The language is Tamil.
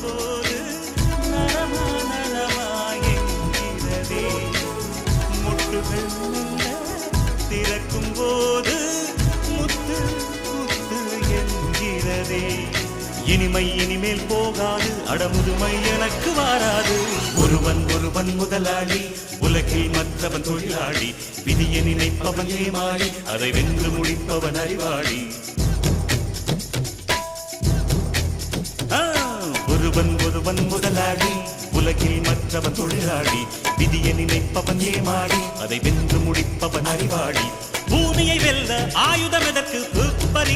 போது நலமா நலமா என்கிறதே. முட்டுகள் மெல்ல திறக்கும் போது முத்து முத்து என்கிறதே. இனிமை இனிமேல் போகாது, அடமுதுமை எனக்கு வாராது. ஒருவன் ஒருவன் முதலாளி, உலகில் மற்றவன் தொழிலாளி. விதியை நினைப்பவன் ஏமாளி, அதை வென்று முடிப்பவன் அறிவாளி. ஒருவன் ஒருவன் முதலாளி, உலகில் மற்றவன் தொழிலாளி. விதியை நினைப்பவன் ஏமாளி, அதை வென்று முடிப்பவன் அறிவாளி. பூமியை வெல்ல ஆயுதம் எதற்கு?